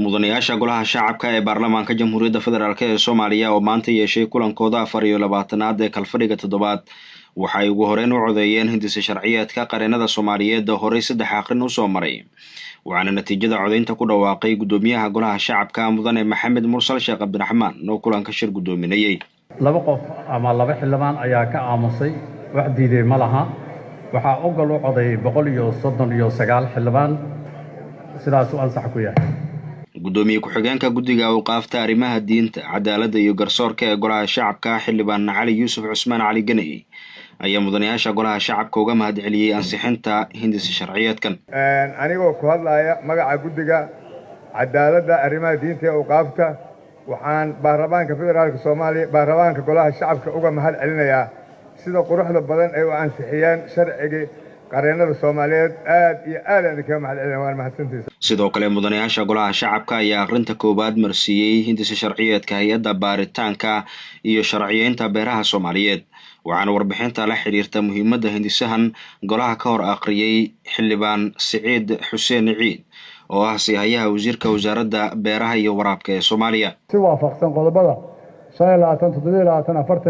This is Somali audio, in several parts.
mudanayaasha golaha shacabka ee baarlamaanka jamhuuriyadda federaalk ee Soomaaliya oo maanta yeeshay kulankooda 24aad ee kalfadhiga toddobaad waxay ugu horeen u codeeyeen hindise sharciyeedka qareenada Soomaaliyeed oo horey 3 aqrin u soo maray waxaana natiijada codeynta ku dhawaaqay gudoomiyaha golaha shacabka mudane Maxamed Mursal Sheekh Cabdiraxmaan oo kulanka shir gudoominayay laba qof ama laba xildhibaan ayaa ka aamusay wax diiday ma laha waxa ogol u codeeyay 139 xildhibaan sidaas uu ansax ku yahay gudoomiye ku-xigeenka guddiga awqaafta arrimaha diinta cadaaladda iyo garsoorka ee golaha shacabka xildhibaan Cali Yuusuf Cusmaan Cali Ganay ayaa mudanayaasha golaha shacabka uga mahadceliyay ansixinta hindise sharciyeedkan anigoo ku hadlaya magaca guddiga cadaaladda arrimaha diinta ee awqaafta waxaan baarlamaanka federaalka Soomaaliya baarlamaanka golaha shacabka uga mahadcelinayaa sida quruxda badan ay u ansixiyeen sharciga qareenada Soomaaliyeed aad iyo aad ka mahadcelinayaan sidoo kale mudanayaasha golaha shacabka ayaa aqrinta koobaad marsiiyay hindise sharciyeedka hay'adda baaritaanka iyo sharciyeynta beeraha Soomaaliyeed waxaana warbixinta la xiriirta muhiimadda hindisahan golaha ka hor aqriyay xildhibaan Saciid Xuseen Ciid oo ah hay'adaha wasiirka wasaaradda beeraha iyo waraabka ee Soomaaliya si waafaqsan qodobada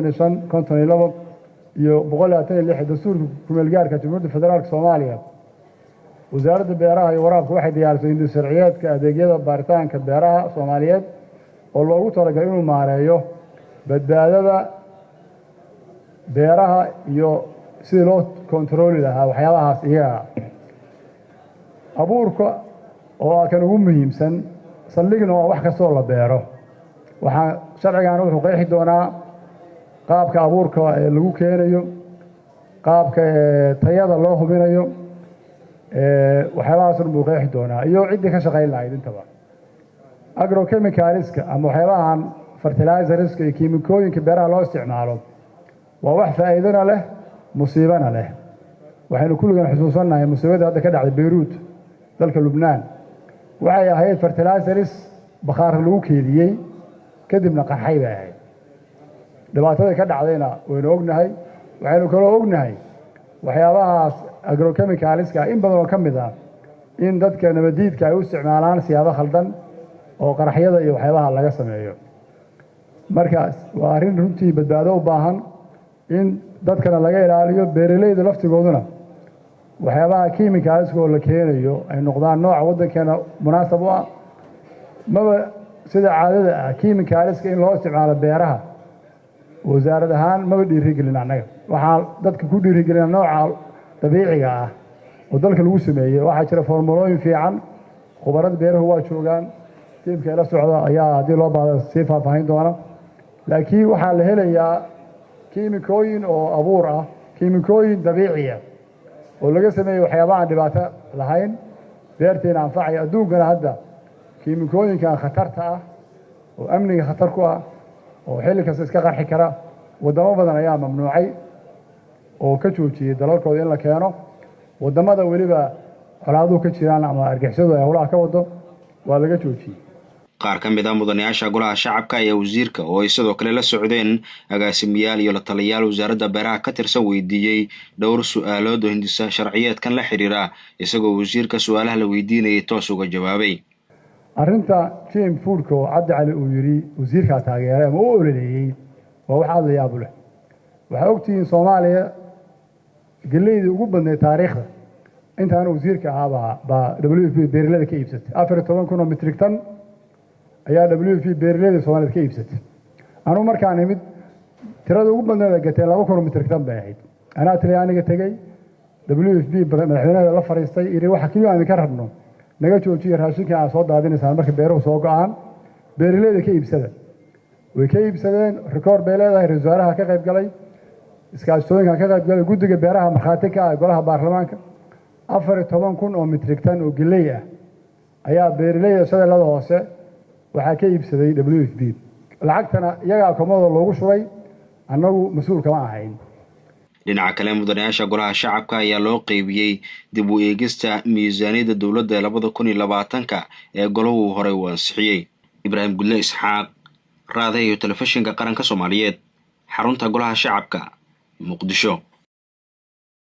27 iyo 126 dastuurka ku-meelgaarka Jamhuuriyadda Federaalka Soomaaliya wasaaradda beeraha iyo waraabka waxay diyaarisay hindise sharciyeedka adeegyada baaritaanka beeraha Soomaaliyeed oo loogu talagalay inuu maareeyo badbaadada beeraha iyo sidii loo kontrooli lahaa waxyaabahaas iyaga abuurka oo kan ugu muhiimsan saldhigna waa wax kastoo la beero waxaa sharcigan wuxuu qeexi doonaa qaabka abuurka lagu keenayo qaabka tayada loo hubinayo waxyaabahaas buu qeexi doonaa iyo cidii ka shaqeyn lahayd intaba agrochemicalska ama waxyaabahan fertilizerska iyo kiimikooyinka beeraha loo isticmaalo waa wax faa'iidana leh musiibana leh waxaynu kulligan xusuusanahay musiibada hadda ka dhacday Beirut dalka Lubnaan waxay ahayd fertilizers bakhaar lagu keediyay kadibna qaxay bay ahayd dhibaatada ka dhacdayna waynu ognahay waxaynu kala ognahay waxyaabahaas agrochemicalska in badan oo kamid ah in dadka nabadiidka ay u isticmaalaan siyaabo khaldan oo qaraxyada iyo waxyaabaha laga sameeyo markaas waa arrin runtii badbaado u baahan in dadkana laga ilaaliyo beeralayda laftigooduna waxyaabaha chemicalska oo la keenayo ay noqdaan nooc waddankeena munaasab u ah maba sida caadada ah chemicalska in loo isticmaalo beeraha wasaarad ahaan maba dhiirigelin annaga waxaa dadka ku dhiirigelina nooca dabiiciga ah oo dalka lagu sameeyay waxaa jira formulooyin fiican khubarada beeruhu waa joogaan tiimka la socda ayaa haddii loo baahdo sii faahfaahin doona laakiin waxaa la helayaa kiimikooyin oo abuur ah kiimikooyin dabiici ah oo laga sameeyay waxyaabo aan dhibaato lahayn beerteena anfacaya adduunkana hadda kiimikooyinkan khatarta ah oo amniga khatar ku ah oo xilli kasta iska qarxi kara wadamo badan ayaa mamnuucay oo ka joojiyay dalalkooda in la keeno wadamada waliba xalaaduhu ka jiraan ama argixisadu ay howlaha ka wado waa laga joojiyay qaar ka mid ah mudanayaasha golaha shacabka ayaa wasiirka oo ay sidoo kale la socdeen agaasimayaal iyo la taliyayaal wasaaradda beeraha ka tirsan weydiiyay dhowr su'aalood oo hindise sharciyeedkan la xiriira isagoo wasiirka su'aalaha la weydiinayay toos uga jawaabay arrinta GM Foodko Cabdi Cali uu yiri wasiirka taageeray ama uu oleeyay waa wax aad la yaab leh waxa ogtiin Soomaaliya galeeyda ugu badnay taariikhda intaan wasiirka ahaa WFP beeraleyda ka iibsatay 14,000 metrik tan ayaa WFP beeraleyda Soomaaliyeed ka iibsatay anu markaan imid tirada ugu badneed gatay 2,000 metrik tan bay ahayd anaa Talyaaniga tagay WFP madaxweynaha la fariistay iri waxa kaliya aan ka rabno naga joojiyo raashinka aan soo daadinaysan marka beeruhu soo go'aan beeraleyda ka iibsada way ka iibsadeen record bay leedahay wasaaraha ka qayb galay iskaashatooyinka ka qayb galay guddiga beeraha markhaati ka ah golaha baarlamaanka 14,000 metrik tan oo galey ah ayaa beeraleyda shabeellada hoose waxaa ka iibsaday WFP lacagtana iyaga akoomada loogu shubay annagu mas'uul kama ahayn dhinaca kale mudanayaasha golaha shacabka ayaa loo qaybiyay dib u eegista miisaaniyadda dawladda 2020 ee golahu hore u ansixiyay Ibraahim Gudle Isxaaq raadiyo telefishinka qaranka Soomaaliyeed xarunta golaha shacabka Muqdisho.